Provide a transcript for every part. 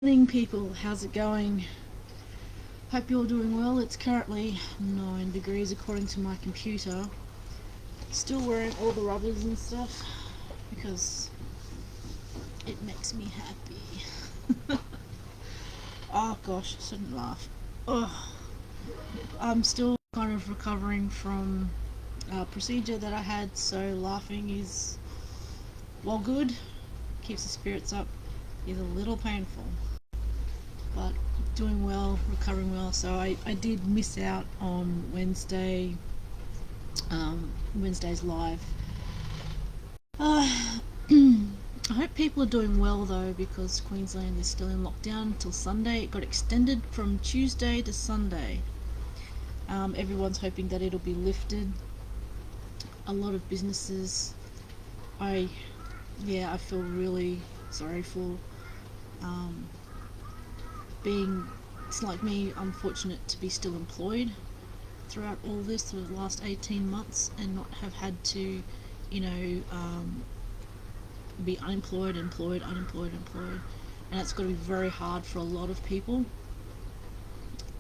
Morning people, how's it going? Hope you're doing well. It's currently 9 degrees according to my computer. Still wearing all the rubbers and stuff because it makes me happy. Oh gosh, I shouldn't laugh. Oh, I'm still kind of recovering from a procedure that I had, so laughing is, while good, keeps the spirits up, is a little painful. But doing well, recovering well. So I did miss out on Wednesday's live. I hope people are doing well though, because Queensland is still in lockdown until Sunday. It got extended from Tuesday to Sunday. Everyone's hoping that it'll be lifted. A lot of businesses, I I feel really sorry for um, being. It's like me. I'm fortunate to be still employed throughout all this for the last 18 months and not have had to, you know, be unemployed, employed, unemployed, employed. And it's got to be very hard for a lot of people.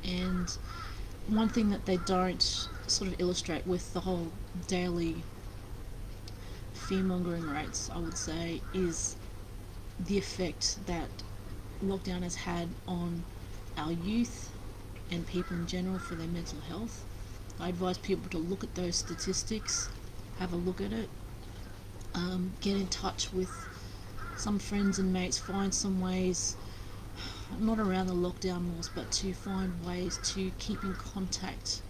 And one thing that they don't sort of illustrate with the whole daily fear mongering rates, I would say, is the effect that lockdown has had on our youth and people in general for their mental health. I advise people to look at those statistics, have a look at it, get in touch with some friends and mates, find some ways, not around the lockdown laws, but to find ways to keep in contact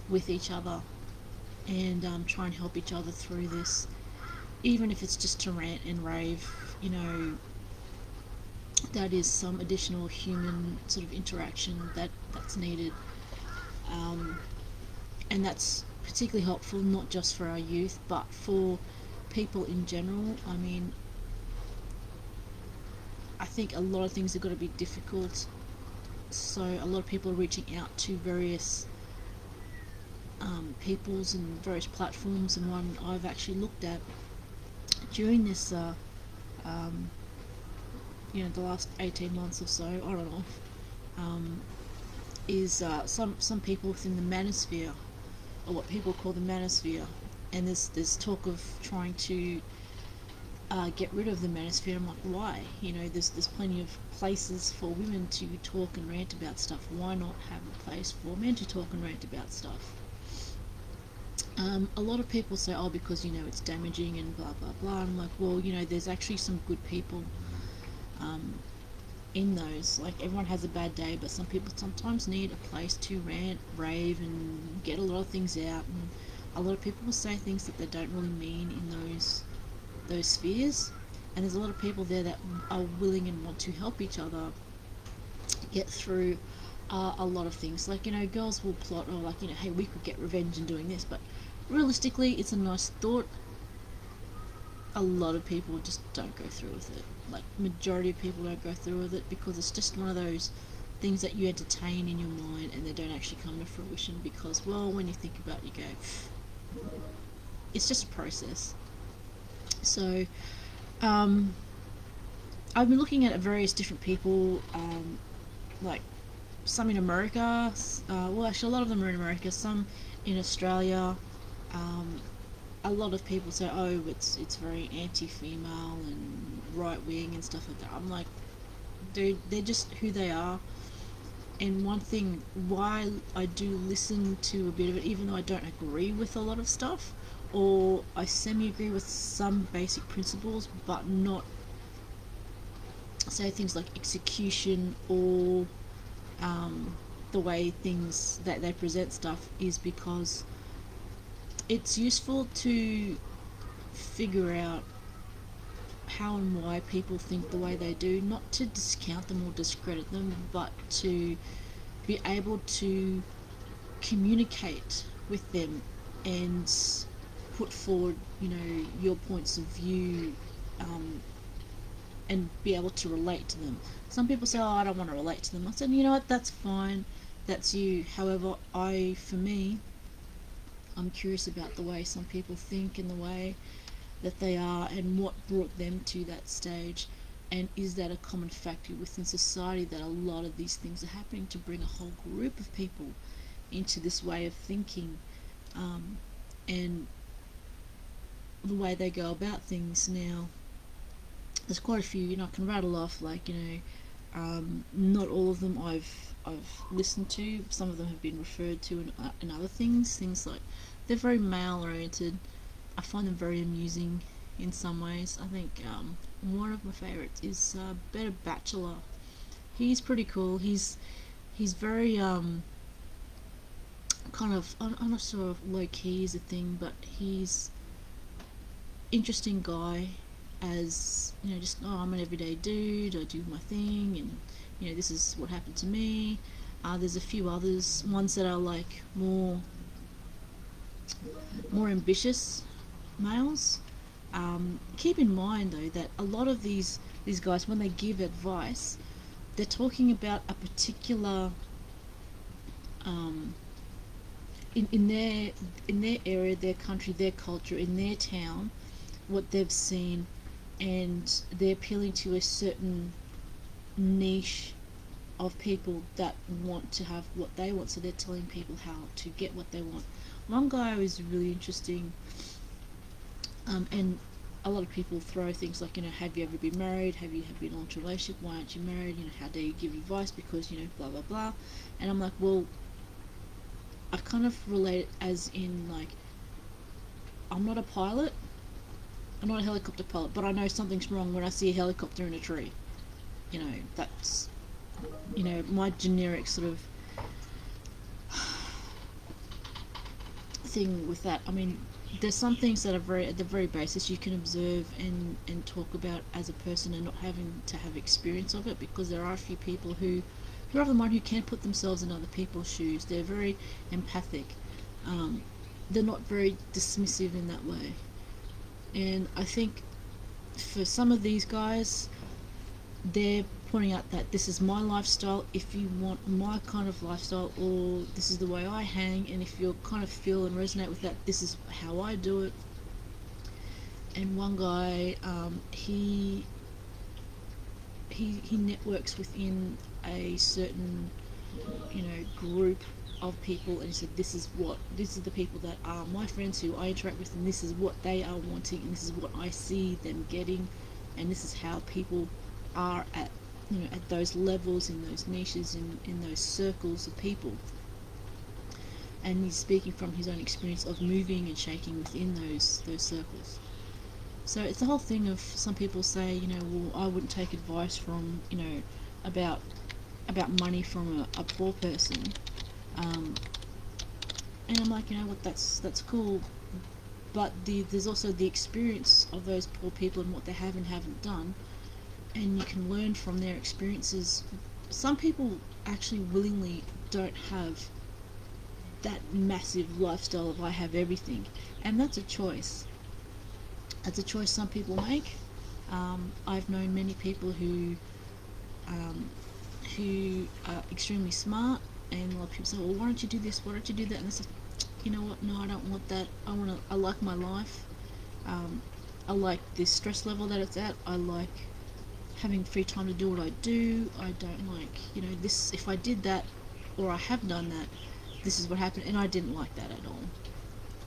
with each other and try and help each other through this, even if it's just to rant and rave. You know, that is some additional human sort of interaction that's needed, um, and that's particularly helpful not just for our youth but for people in general. I mean, I think a lot of things are going to be difficult, so a lot of people are reaching out to various peoples and various platforms, and one I've actually looked at during this um, the last 18 months or so, on and off, is some people within the Manosphere, or what people call the Manosphere, and there's talk of trying to get rid of the Manosphere. I'm like, why? You know, there's plenty of places for women to talk and rant about stuff. Why not have a place for men to talk and rant about stuff? A lot of people say, oh, because it's damaging and blah blah blah. I'm like, well, there's actually some good people um, in those. Like, everyone has a bad day, but some people sometimes need a place to rant, rave, and get a lot of things out. And a lot of people will say things that they don't really mean in those spheres. And there's a lot of people there that are willing and want to help each other get through a lot of things. Like, girls will plot, or like, hey, we could get revenge in doing this, but realistically, it's a nice thought. A lot of people just don't go through with it. Like, majority of people don't go through with it because it's just one of those things that you entertain in your mind and they don't actually come to fruition because, well, when you think about it, you go, it's just a process. So, um, I've been looking at various different people, like some in America. Well, actually, a lot of them are in America. Some in Australia. Um, a lot of people say, "Oh, it's very anti-female and right-wing and stuff like that." I'm like, dude, they're just who they are. And one thing why I do listen to a bit of it, even though I don't agree with a lot of stuff, or I semi-agree with some basic principles, but not, say, things like execution or the way things that they present stuff, is because it's useful to figure out how and why people think the way they do, not to discount them or discredit them, but to be able to communicate with them and put forward, your points of view, um, and be able to relate to them. Some people say, "Oh, I don't want to relate to them." I said, "You know what? That's fine. That's you." However, for me, I'm curious about the way some people think and the way that they are and what brought them to that stage. And is that a common factor within society, that a lot of these things are happening to bring a whole group of people into this way of thinking, and the way they go about things now? There's quite a few, I can rattle off, like, not all of them I've listened to. Some of them have been referred to in other things like they're very male oriented. I find them very amusing in some ways. I think one of my favourites is Better Bachelor. He's pretty cool. He's very kind of, I'm not sure if low key is a thing, but he's interesting guy. As just, oh, I'm an everyday dude, I do my thing, and this is what happened to me. There's a few others, ones that are like more ambitious males. Keep in mind though that a lot of these guys, when they give advice, they're talking about a particular in their area, their country, their culture, in their town, what they've seen, and they're appealing to a certain niche of people that want to have what they want, so they're telling people how to get what they want. One guy was really interesting, and a lot of people throw things like, have you ever been married? Have you been in a long relationship? Why aren't you married? How dare you give advice? Because, blah, blah, blah. And I'm like, well, I kind of relate it as in, like, I'm not a pilot. I'm not a helicopter pilot, but I know something's wrong when I see a helicopter in a tree. That's, my generic sort of thing with that. I mean, there's some things that are very, at the very basis, you can observe and talk about as a person, and not having to have experience of it, because there are a few people who are of the mind who can put themselves in other people's shoes. They're very empathic. They're not very dismissive in that way. And I think for some of these guys, they're pointing out that this is my lifestyle. If you want my kind of lifestyle, or this is the way I hang, and if you kind of feel and resonate with that, this is how I do it. And one guy, he networks within a certain group of people, and he said, this is the people that are my friends who I interact with, and this is what they are wanting, and this is what I see them getting, and this is how people are at at those levels, in those niches, in those circles of people. And he's speaking from his own experience of moving and shaking within those circles. So it's the whole thing of, some people say, well, I wouldn't take advice from, about money from a poor person. And I'm like, what, that's cool, but there's also the experience of those poor people and what they have and haven't done, and you can learn from their experiences. Some people actually willingly don't have that massive lifestyle of, I have everything, and that's a choice. That's a choice some people make. I've known many people who are extremely smart, and a lot of people say, well, why don't you do this, why don't you do that, and I say, you know what, no, I don't want that. I like my life. I like this stress level that it's at. I like having free time to do what I do. I don't like, this, if I did that, or I have done that, this is what happened, and I didn't like that at all.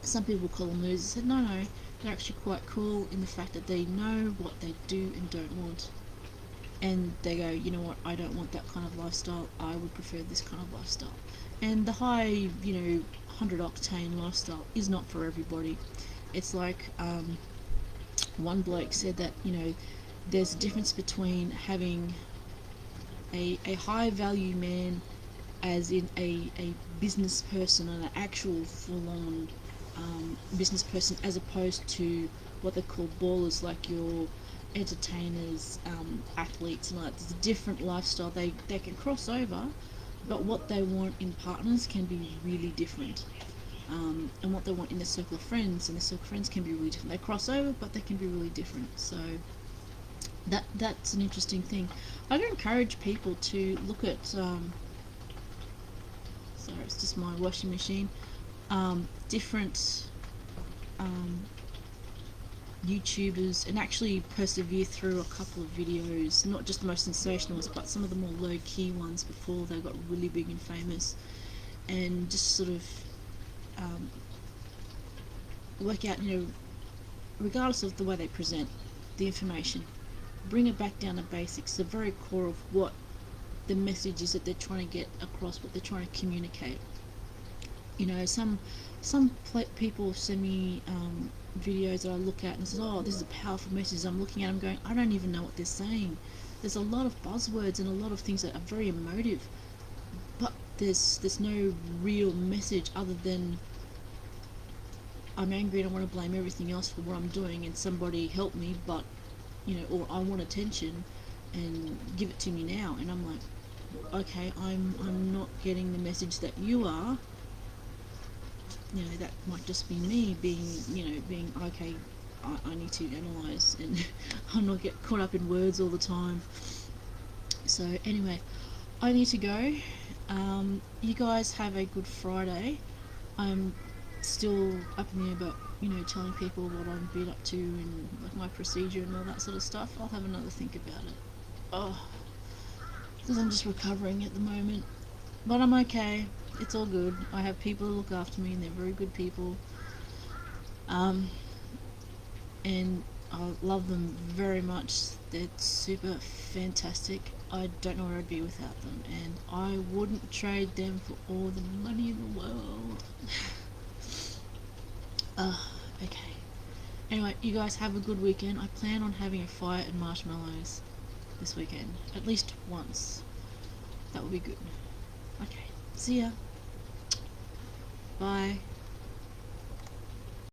Some people call them losers. I said, no, they're actually quite cool in the fact that they know what they do and don't want. And they go, you know what, I don't want that kind of lifestyle, I would prefer this kind of lifestyle. And the high, 100 octane lifestyle is not for everybody. It's like, one bloke said that, there's a difference between having a high value man, as in a business person, and an actual full-on business person, as opposed to what they call ballers, like your entertainers, athletes, and all that. There's a different lifestyle. They can cross over, but what they want in partners can be really different. And what they want in their circle of friends, and their circle of friends can be really different. They cross over, but they can be really different. So that's an interesting thing. I do encourage people to look at, sorry, it's just my washing machine, different YouTubers and actually persevere through a couple of videos, not just the most sensational ones, but some of the more low-key ones before they got really big and famous, and just sort of work out, regardless of the way they present the information, bring it back down to basics, the very core of what the message is that they're trying to get across, what they're trying to communicate. Some people send me videos that I look at and says, "Oh, this is a powerful message." I'm looking at them going, I don't even know what they're saying. There's a lot of buzzwords and a lot of things that are very emotive, but there's no real message other than I'm angry and I want to blame everything else for what I'm doing, and somebody help me, but or I want attention and give it to me now. And I'm like, okay, I'm not getting the message that you are. That might just be me being okay. I need to analyze and I'm not get caught up in words all the time. So anyway, I need to go. You guys have a good Friday. I'm still up in the air about telling people what I've been up to and like my procedure and all that sort of stuff. I'll have another think about it. Because I'm just recovering at the moment, but I'm okay. It's all good. I have people who look after me and they're very good people, and I love them very much. They're super fantastic. I don't know where I'd be without them, and I wouldn't trade them for all the money in the world. Okay. Anyway, you guys have a good weekend. I plan on having a fire and marshmallows this weekend, at least once. That would be good. Okay, see ya. Bye.